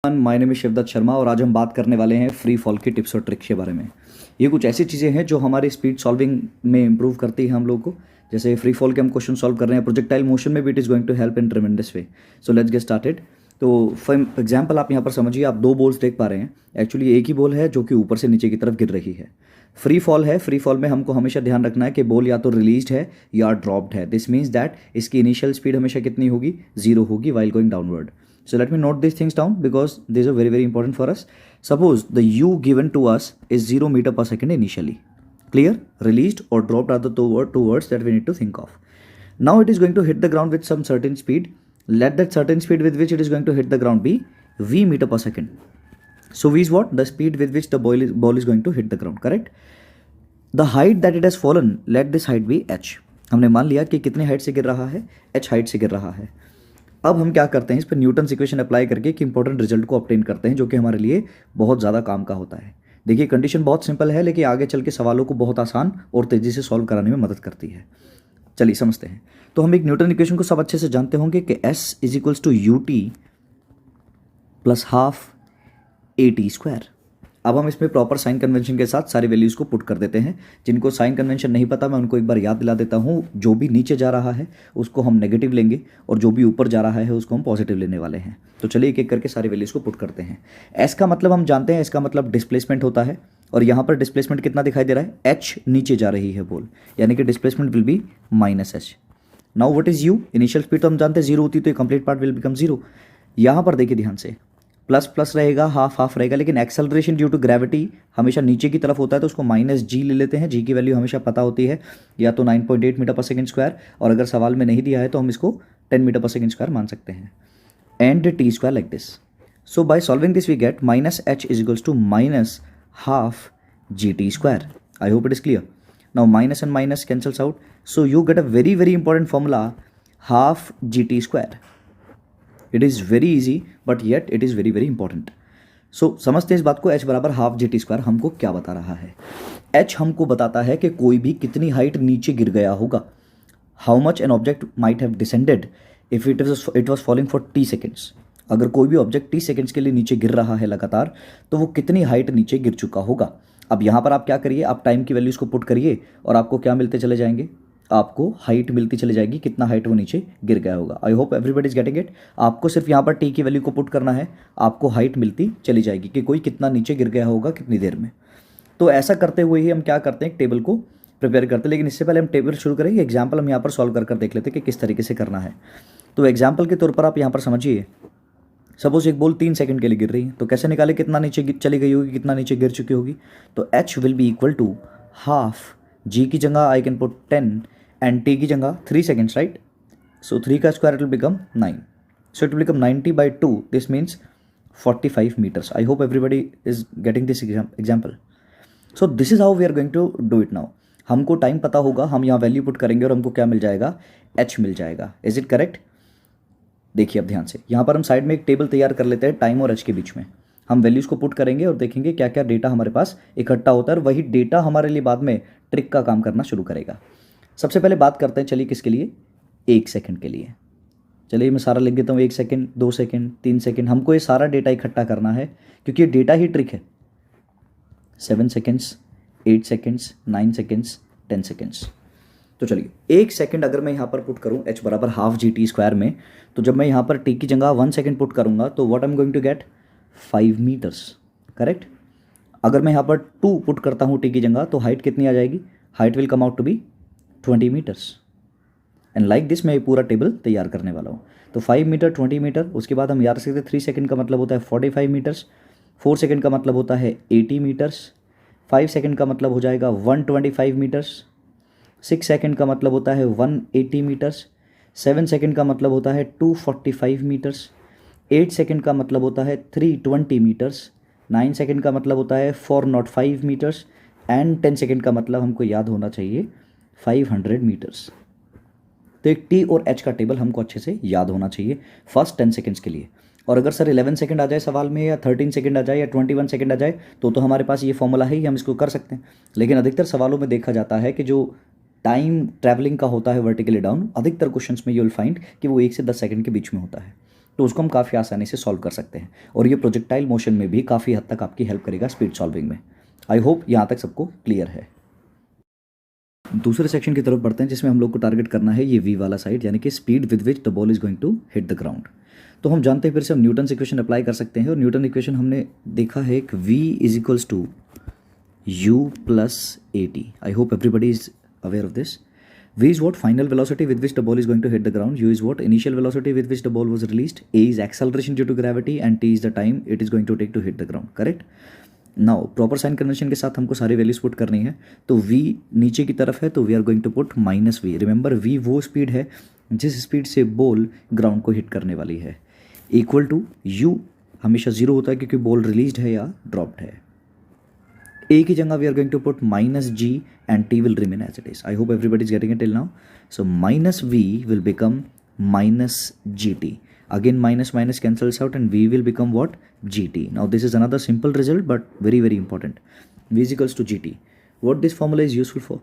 My name is Shivdatt Sharma और आज हम बात करने वाले हैं फ्री फॉल की टिप्स और ट्रिक्स के बारे में। ये कुछ ऐसी चीज़ें हैं जो हमारी स्पीड सॉल्विंग में इंप्रूव करती है हम लोग को। जैसे फ्री फॉल के हम क्वेश्चन सॉल्व कर रहे हैं, प्रोजेक्टाइल मोशन में भी it is going to help in tremendous way. So let's get started. तो फॉर एग्जाम्पल आप यहाँ पर समझिए, आप दो बॉल्स देख पा रहे हैं। एक्चुअली एक ही बॉल है जो कि ऊपर से नीचे की तरफ गिर रही है। फ्री फॉल है, फ्री फॉल में हमको हमेशा ध्यान रखना है कि बॉल या तो रिलीज्ड है या ड्रॉप्ड है। दिस मीन्स दैट इसकी इनिशियल स्पीड हमेशा कितनी होगी, 0 होगी while going downward. So let me note these things down because these are very very important for us. Suppose the u given to us is 0 meter per second initially. Clear? Released or dropped are the two words that we need to think of. Now it is going to hit the ground with some certain speed. Let that certain speed with which it is going to hit the ground be v meter per second. So v is what? The speed with which the ball is going to hit the ground, correct? The height that it has fallen, let this height be h. हमने मान लिया कि कितने height से गिर रहा है, h height से गिर रहा है। अब हम क्या करते हैं, इस पर न्यूटन इक्वेशन अप्लाई करके एक इंपॉर्टेंट रिजल्ट को ऑब्टेन करते हैं जो कि हमारे लिए बहुत ज़्यादा काम का होता है। देखिए कंडीशन बहुत सिंपल है लेकिन आगे चल के सवालों को बहुत आसान और तेज़ी से सॉल्व कराने में मदद करती है। चलिए समझते हैं। तो हम एक न्यूटन इक्वेशन को सब अच्छे से जानते होंगे कि S is equals to u t plus half a t square. अब हम इसमें प्रॉपर साइन कन्वेंशन के साथ सारी वैल्यूज़ को पुट कर देते हैं। जिनको साइन कन्वेंशन नहीं पता मैं उनको एक बार याद दिला देता हूँ। जो भी नीचे जा रहा है उसको हम नेगेटिव लेंगे और जो भी ऊपर जा रहा है उसको हम पॉजिटिव लेने वाले हैं। तो चलिए एक एक करके सारी वैल्यूज़ को पुट करते हैं। एस का मतलब हम जानते हैं, इसका मतलब डिस्प्लेसमेंट होता है और यहाँ पर डिस्प्लेसमेंट कितना दिखाई दे रहा है, एच नीचे जा रही है बॉल, यानी कि displacement will be minus H. Now what is you? Initial speed तो हम जानते हैं 0 होती तो कंप्लीट पार्ट विल बिकम 0। यहाँ पर देखिए ध्यान से, प्लस प्लस रहेगा, हाफ हाफ रहेगा, लेकिन एक्सेलरेशन ड्यू टू ग्रेविटी हमेशा नीचे की तरफ होता है तो उसको माइनस जी ले लेते हैं। जी की वैल्यू हमेशा पता होती है, या तो 9.8 मीटर पर सेकंड स्क्वायर, और अगर सवाल में नहीं दिया है तो हम इसको 10 मीटर पर सेकंड स्क्वायर मान सकते हैं। And T square like this. So by solving this we get minus H is equals to minus half G T square. I hope it is clear. Now minus and minus cancels out, so you get a very very important formula, half G T square. It is very easy but yet it is very very important. So समझते हैं इस बात को, h बराबर half G T square हमको क्या बता रहा है। h हमको बताता है कि कोई भी कितनी हाइट नीचे गिर गया होगा, how much an object might have descended if it was falling for t seconds. अगर कोई भी ऑब्जेक्ट t सेकेंड्स के लिए नीचे गिर रहा है लगातार तो वो कितनी हाइट नीचे गिर चुका होगा। अब यहाँ पर आप क्या करिए, आप टाइम की वैल्यूज़ को पुट करिए और आपको क्या मिलते चले जाएंगे, आपको हाइट मिलती चली जाएगी, कितना हाइट वो नीचे गिर गया होगा। आई hope everybody is getting it. आपको सिर्फ यहाँ पर टी की वैल्यू को पुट करना है, आपको हाइट मिलती चली जाएगी कि कोई कितना नीचे गिर गया होगा कितनी देर में। तो ऐसा करते हुए ही हम क्या करते हैं, एक टेबल को प्रिपेयर करते हैं। लेकिन इससे पहले हम टेबल शुरू करेंगे, एग्जाम्पल हम यहाँ पर सॉल्व कर देख लेते हैं कि किस तरीके से करना है। तो एग्जाम्पल के तौर पर आप यहाँ पर समझिए, सपोज एक बॉल 3 सेकंड के लिए गिर रही है, तो कैसे निकाले कितना नीचे चली गई होगी, कितना नीचे गिर चुकी होगी। तो H will be equal to half, G की जगह I can put 10 and t की जगह 3 seconds, right? So 3 का square it will become 9. So it will become 90 by 2. This means 45 meters. I hope everybody is getting this example. So this is how we are going to do it now. हमको time पता होगा, हम यहाँ value put करेंगे और हमको क्या मिल जाएगा, h मिल जाएगा। Is it correct? देखिए अब ध्यान से, यहाँ पर हम साइड में एक टेबल तैयार कर लेते हैं टाइम और h के बीच में। हम वैल्यूज़ को पुट करेंगे और देखेंगे क्या क्या डेटा हमारे पास इकट्ठा होता है और वही डेटा हमारे लिए बाद में ट्रिक का काम करना शुरू करेगा। सबसे पहले बात करते हैं, चलिए किसके लिए, 1 सेकंड के लिए। चलिए मैं सारा लिख देता हूँ, 1 सेकंड, 2 सेकंड, 3 सेकंड। हमको ये सारा डेटा इकट्ठा करना है क्योंकि ये डेटा ही ट्रिक है। 7 सेकंड्स, 8 सेकंड्स, 9 सेकंड्स, 10 सेकंड्स। तो चलिए 1 सेकंड अगर मैं यहाँ पर पुट करूँ h बराबर हाफ जी टी स्क्वायर में, तो जब मैं यहाँ पर t की जगह 1 सेकंड पुट करूँगा तो what I am going to get 5 metres, correct. अगर मैं यहाँ पर 2 पुट करता हूँ t की जगह तो हाइट कितनी आ जाएगी, height will come out to be 20 metres. And like this मैं ये पूरा टेबल तैयार करने वाला हूँ। तो 5 मीटर, 20 मीटर, उसके बाद हम याद रख सकते हैं 3 सेकंड का मतलब होता है 45 मीटर्स, 4 सेकंड का मतलब होता है 80 मीटर्स, 5 सेकंड का मतलब हो जाएगा 125 मीटर्स, 6 सेकंड का मतलब होता है 180 मीटर्स, 7 सेकंड का मतलब होता है 245 मीटर्स, 8 सेकंड का मतलब होता है 320 मीटर्स, 9 सेकंड का मतलब होता है 405 मीटर्स, एंड 10 सेकंड का मतलब हमको याद होना चाहिए 500 मीटर्स। तो एक टी और एच का टेबल हमको अच्छे से याद होना चाहिए फर्स्ट 10 सेकंड्स के लिए। और अगर सर 11 सेकंड आ जाए सवाल में, या 13 सेकंड आ जाए, या 21 सेकंड आ जाए, तो हमारे पास ये फॉर्मूला है ही, हम इसको कर सकते हैं। लेकिन अधिकतर सवालों में देखा जाता है कि जो टाइम ट्रैवलिंग का होता है वर्टिकली डाउन, अधिकतर क्वेश्चंस में यू विल फाइंड कि वो 1 से 10 सेकंड के बीच में होता है। तो उसको हम काफ़ी आसानी से सॉल्व कर सकते हैं, और ये प्रोजेक्टाइल मोशन में भी काफ़ी हद तक आपकी हेल्प करेगा स्पीड सॉल्विंग में। आई होप यहाँ तक सबको क्लियर है। दूसरे सेक्शन की तरफ बढ़ते हैं, जिसमें हम लोग को टारगेट करना है ये वी वाला साइड, यानी कि speed with which the ball is going to hit the ground. तो हम जानते हैं फिर से हम न्यूटन इक्वेशन अप्लाई कर सकते हैं, और न्यूटन इक्वेशन हमने देखा है कि v is equals to u plus a t. I hope everybody is aware of this. v is what final velocity with which the ball is going to hit the ground, u is what initial velocity with which the ball was released, a is acceleration due to gravity, and t is the time it is going to take to hit the ground, correct? Now proper sign convention के साथ हमको सारी values put करनी है। तो v नीचे की तरफ है तो we are going to put minus v. Remember v वो स्पीड है जिस स्पीड से बॉल ग्राउंड को हिट करने वाली है, इक्वल टू u हमेशा जीरो होता है क्योंकि बॉल रिलीज्ड है या ड्रॉप्ड है। a की जगह we are going to put minus g and t will remain as it is. I hope everybody is getting it till now. So minus v will become minus gt. Again minus minus cancels out and v will become what? gt. Now this is another simple result but very very important. v is equals to gt. What this formula is useful for?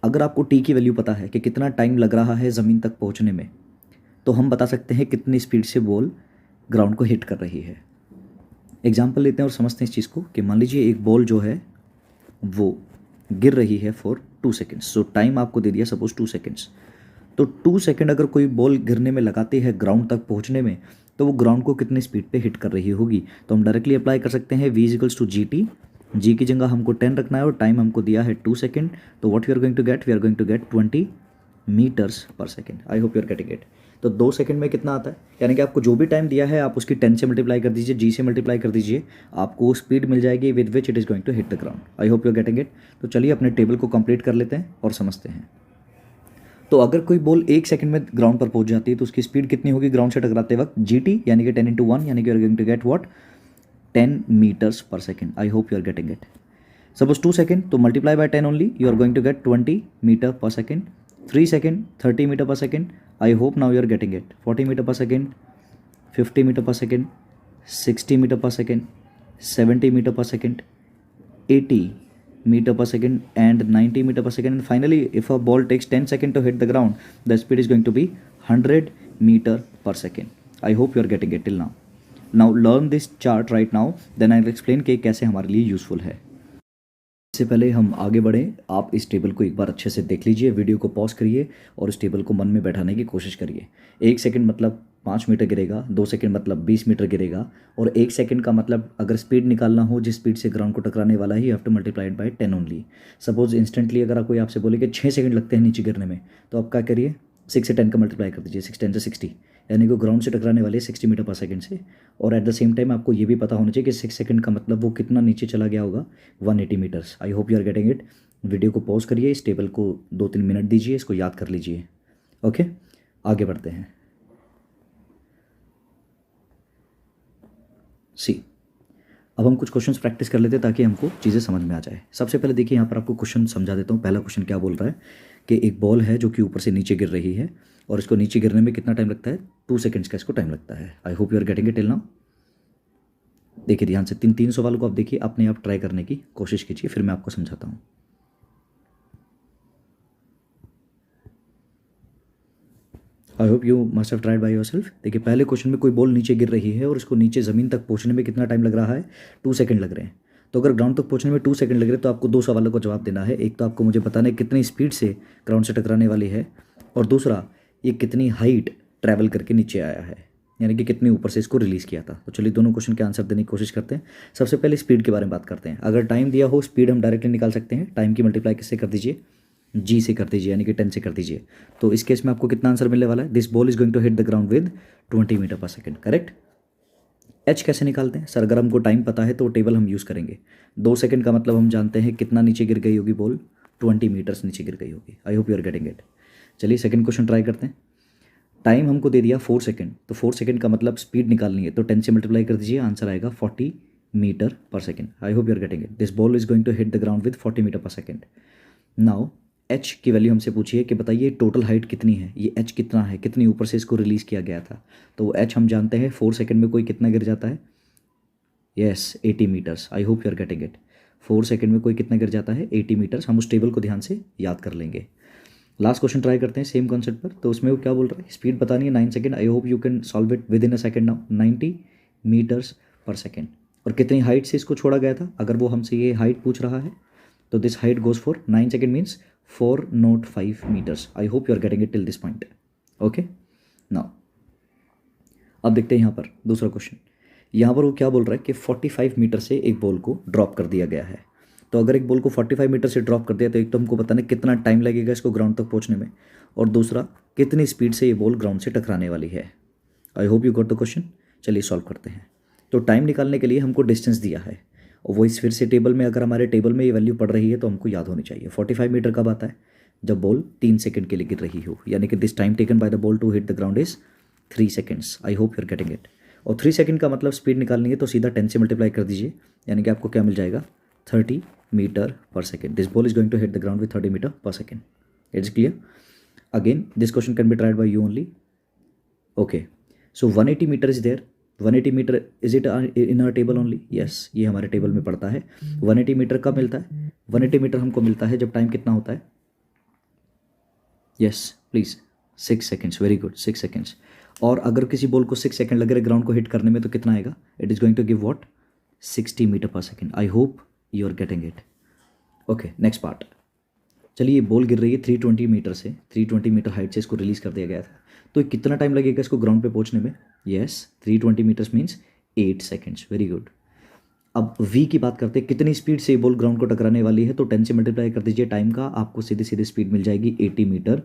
अगर आपको t की value पता है कि कितना time लग रहा है ज़मीन तक पहुंचने में, तो हम बता सकते हैं कितनी स्पीड से बॉल ग्राउंड को हिट कर रही है। एग्जाम्पल लेते हैं और समझते हैं इस चीज़ को कि मान लीजिए एक बॉल जो है वो गिर रही है फॉर 2 सेकेंड्स। सो टाइम आपको दे दिया सपोज 2 सेकेंड्स। तो 2 सेकेंड अगर कोई बॉल गिरने में लगाती है ग्राउंड तक पहुंचने में, तो वो ग्राउंड को कितनी स्पीड पे हिट कर रही होगी। तो हम डायरेक्टली अप्लाई कर सकते हैं v equals to G T. G की जगह हमको 10 रखना है और टाइम हमको दिया है 2 सेकेंड। तो what we are going to get? We are going to get 20 metres per second. I hope you are getting it. तो 2 सेकेंड में कितना आता है, यानी कि आपको जो भी टाइम दिया है आप उसकी 10 से मल्टीप्लाई कर दीजिए, जी से मल्टीप्लाई कर दीजिए, आपको स्पीड मिल जाएगी with which it is going to hit the ground. I hope you are getting it. तो चलिए अपने टेबल को कंप्लीट कर लेते हैं और समझते हैं। तो अगर कोई बॉल 1 सेकंड में ग्राउंड पर पहुंच जाती है तो उसकी स्पीड कितनी होगी ग्राउंड से टकराते वक्त? gt, यानी कि 10 इंटू 1, यानी कि you are going to get what? 10 metres per second. I hope you are getting it. Suppose 2 second तो multiply by 10 only, you are going to get 20 metre per second. 3 second 30 metre per second. I hope now you are getting it. 40 metre per second, 50 metre per second, 60 metre per second, 70 metre per second, 80 meter per second and 90 meter per second, and finally if a ball takes 10 seconds to hit the ground, the speed is going to be 100 meter per second. I hope you are getting it till now. Now learn this chart right now, then I'll explain कि कैसे हमारे लिए useful है। इससे पहले हम आगे बढ़ें, आप इस टेबल को एक बार अच्छे से देख लीजिए, वीडियो को पॉज करिए और इस टेबल को मन में बैठाने की कोशिश करिए। 1 सेकंड मतलब 5 मीटर गिरेगा, 2 सेकंड मतलब 20 मीटर गिरेगा, और 1 सेकंड का मतलब अगर स्पीड निकालना हो जिस स्पीड से ग्राउंड को टकराने वाला है, you have to multiply it by 10 only. Suppose instantly अगर कोई आपसे बोले कि 6 सेकंड लगते हैं नीचे गिरने में, तो आप क्या करिए? 6 से 10 का मल्टीप्लाई कर दीजिए, 6 10 से 60, यानी कि ग्राउंड से टकराने वाले 60 मीटर पर सेकंड से। और एट द सेम टाइम आपको ये भी पता होना चाहिए कि 6 सेकंड का मतलब वो कितना नीचे चला गया होगा? 180 metres. I hope you are getting it. Video को पॉज करिए, इस टेबल को 2-3 मिनट दीजिए, इसको याद कर लीजिए। ओके, आगे बढ़ते हैं। सी, अब हम कुछ क्वेश्चंस प्रैक्टिस कर लेते हैं ताकि हमको चीज़ें समझ में आ जाए। सबसे पहले देखिए, यहाँ पर आपको क्वेश्चन समझा देता हूँ। पहला क्वेश्चन क्या बोल रहा है कि एक बॉल है जो कि ऊपर से नीचे गिर रही है और इसको नीचे गिरने में कितना टाइम लगता है? 2 सेकंड्स का इसको टाइम लगता है। I hope you are getting it till now. देखिए ध्यान से, 3 सवालों को आप देखिए, अपने आप ट्राई करने की कोशिश कीजिए, फिर मैं आपको समझाता हूँ। आई hope you must have tried by yourself. देखिए पहले क्वेश्चन में कोई बॉल नीचे गिर रही है और इसको नीचे ज़मीन तक पहुंचने में कितना टाइम लग रहा है? 2 सेकंड लग रहे हैं। तो अगर ग्राउंड तक पहुंचने में 2 सेकंड लग रहे हैं तो आपको 2 सवालों का जवाब देना है। एक तो आपको मुझे बताना है कितनी स्पीड से ग्राउंड से टकराने वाली है, और दूसरा ये कितनी हाइट ट्रैवल करके नीचे आया है, यानी कि कितने ऊपर से इसको रिलीज़ किया था। तो चलिए दोनों क्वेश्चन के आंसर देने की कोशिश करते हैं। सबसे पहले स्पीड के बारे में बात करते हैं। अगर टाइम दिया हो, स्पीड हम डायरेक्टली निकाल सकते हैं। टाइम की मल्टीप्लाई किससे कर दीजिए? जी से कर दीजिए, यानी कि 10 से कर दीजिए। तो इस केस में आपको कितना आंसर मिलने वाला है? This ball is going to hit the ground with 20 metre per second, correct. H कैसे निकालते हैं? सर अगर हमको टाइम पता है तो टेबल हम यूज़ करेंगे। 2 सेकंड का मतलब हम जानते हैं कितना नीचे गिर गई होगी बॉल? 20 मीटर्स नीचे गिर गई होगी। I hope you are getting it. चलिए सेकंड क्वेश्चन ट्राई करते हैं। टाइम हमको दे दिया 4 सेकंड, तो 4 सेकंड का मतलब स्पीड निकालनी है, तो 10 से मल्टीप्लाई कर दीजिए, आंसर आएगा 40 metre per second. I hope you are getting it. This ball is going to hit the ground with 40 metre per second. Now h की वैल्यू हमसे पूछिए कि बताइए टोटल हाइट कितनी है, ये एच कितना है, कितनी ऊपर से इसको रिलीज़ किया गया था। तो एच हम जानते हैं 4 सेकंड में कोई कितना गिर जाता है? Yes 80 metres. I hope you are getting it. 4 second में कोई कितना गिर जाता है? 80 मीटर्स। हम उस टेबल को ध्यान से याद कर लेंगे। लास्ट क्वेश्चन ट्राई करते हैं सेम कॉन्सेप्ट पर। तो उसमें वो क्या बोल रहा है, स्पीड बतानी है 9 second. I hope you can solve it within a second now. 90 metres per second. और कितनी हाइट से इसको छोड़ा गया था, अगर वो हमसे ये हाइट पूछ रहा है तो this height goes for 9 second means 405 metres. I hope you are getting it till this point. Okay now अब देखते हैं यहाँ पर दूसरा क्वेश्चन। यहाँ पर वो क्या बोल रहा है कि 45 मीटर से एक बॉल को ड्रॉप कर दिया गया है। तो अगर एक बॉल को 45 मीटर से ड्रॉप कर दिया तो एक तो हमको बताना कितना टाइम लगेगा इसको ग्राउंड तक पहुँचने में, और दूसरा कितनी स्पीड से ये बॉल ग्राउंड से टकराने वाली है। I hope you got the question. चलिए सॉल्व करते हैं। तो टाइम निकालने के लिए हमको डिस्टेंस दिया है, और वो इस फिर से टेबल में, अगर हमारे टेबल में ये वैल्यू पड़ रही है तो हमको याद होनी चाहिए। 45 मीटर कब आता है, जब बॉल 3 सेकंड के लिए गिर रही हो, यानी कि this time taken by the ball to hit the ground is 3 seconds. I hope you are getting it. और 3 सेकंड का मतलब स्पीड निकालनी है तो सीधा 10 से मल्टीप्लाई कर दीजिए, यानी कि आपको क्या मिल जाएगा, 30 metre per second. This ball is going to hit the ground with 30 metre per second. It's clear. Again this question can be tried by you only. Okay so 180 metre is there. 180 metre is it in our table only? Yes, ये हमारे table में पड़ता है। 180 metre कब मिलता है? 180 metre हमको मिलता है जब टाइम कितना होता है, yes please 6 seconds. Very good, 6 seconds. और अगर किसी बॉल को 6 सेकंड लग रहे ग्राउंड को हिट करने में तो कितना आएगा, it is going to give what, 60 metre per second. I hope you are getting it. Okay next part. चलिए ये बॉल गिर रही है 320 मीटर से, 320 मीटर हाइट से इसको रिलीज कर दिया गया था। तो कितना टाइम लगेगा इसको ग्राउंड पे पहुंचने में? Yes 320 metres means 8 seconds. Very good. अब v की बात करते हैं, कितनी स्पीड से बॉल ग्राउंड को टकराने वाली है, तो 10 से मल्टीप्लाई कर दीजिए टाइम का, आपको सीधी सीधी स्पीड मिल जाएगी 80 मीटर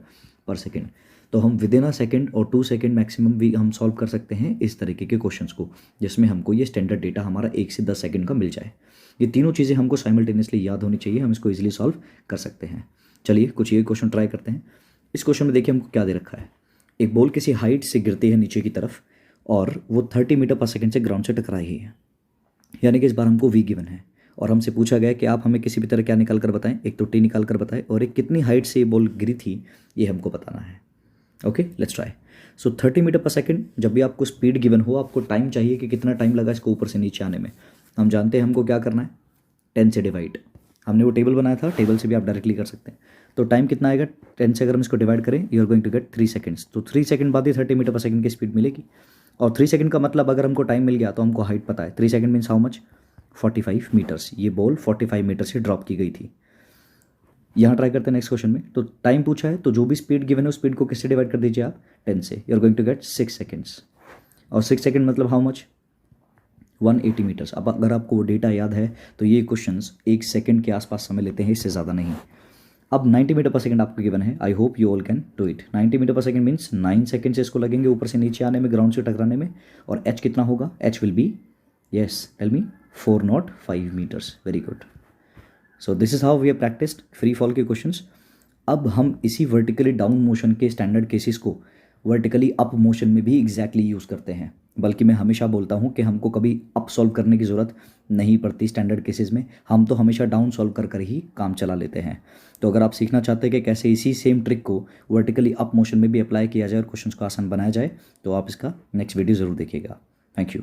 पर सेकेंड। तो हम विद इन अ सेकेंड और 2 सेकेंड मैक्सिमम भी हम सॉल्व कर सकते हैं इस तरीके के क्वेश्चंस को, जिसमें हमको ये स्टैंडर्ड डेटा हमारा 1 से 10 सेकेंड का मिल जाए। ये तीनों चीज़ें हमको साइमल्टेनियसली याद होनी चाहिए, हम इसको ईजिली सॉल्व कर सकते हैं। चलिए कुछ ये क्वेश्चन ट्राई करते हैं। इस क्वेश्चन में देखिए हमको क्या दे रखा है, एक बॉल किसी हाइट से गिरती है नीचे की तरफ और वो 30 मीटर पर सेकेंड से ग्राउंड से टकरा रही है, यानी कि इस बार हमको v गिवन है और हमसे पूछा गया कि आप हमें किसी भी तरह क्या निकाल कर बताएं, एक तो t निकाल कर बताएं और एक कितनी हाइट से ये बॉल गिरी थी ये हमको बताना है। Okay let's try. So 30 metre per second, जब भी आपको स्पीड गिवन हो आपको टाइम चाहिए कि कितना टाइम लगा इसको ऊपर से नीचे आने में। हम जानते हैं हमको क्या करना है, 10 से डिवाइड। हमने वो टेबल बनाया था, टेबल से भी आप डायरेक्टली कर सकते हैं। तो टाइम कितना आएगा, 10 से अगर हम इसको डिवाइड करें you are going to get 3 seconds. तो 3 सेकंड बाद ही 30 मीटर पर सेकंड की स्पीड मिलेगी। और 3 सेकंड का मतलब अगर हमको टाइम मिल गया तो हमको हाइट पता है। 3 second means how much, 45 metres. ये बॉल 45 मीटर से ड्रॉप की गई थी। यहाँ ट्राई करते हैं नेक्स्ट क्वेश्चन में। तो टाइम पूछा है तो जो भी स्पीड गिवन है उस स्पीड को किससे डिवाइड कर दीजिए आप, 10 से। You are going to get 6 seconds. और 6 सेकंड मतलब हाउ मच, 180 मीटर्स। अब अगर आपको वो डेटा याद है तो ये क्वेश्चंस 1 सेकंड के आसपास समय लेते हैं, इससे ज़्यादा नहीं। अब 90 मीटर पर सेकंड आपको गिवन है। I hope you all can do it. 90 metre per second means 9 second से इसको लगेंगे ऊपर से नीचे आने में, ग्राउंड से टकराने में। और h कितना होगा, h will be, yes tell me, 405 metres. Very good. So this is how we have practised free fall के क्वेश्चंस। अब हम इसी वर्टिकली डाउन मोशन के स्टैंडर्ड केसेस को वर्टिकली अप मोशन में भी एग्जैक्टली यूज़ करते हैं। बल्कि मैं हमेशा बोलता हूँ कि हमको कभी अप सॉल्व करने की ज़रूरत नहीं पड़ती स्टैंडर्ड केसेस में, हम तो हमेशा डाउन सॉल्व कर कर ही काम चला लेते हैं। तो अगर आप सीखना चाहते हैं कि कैसे इसी सेम ट्रिक को वर्टिकली अप मोशन में भी अप्लाई किया जाए और क्वेश्चंस को आसान बनाया जाए तो आप इसका नेक्स्ट वीडियो ज़रूर देखिएगा। Thank you.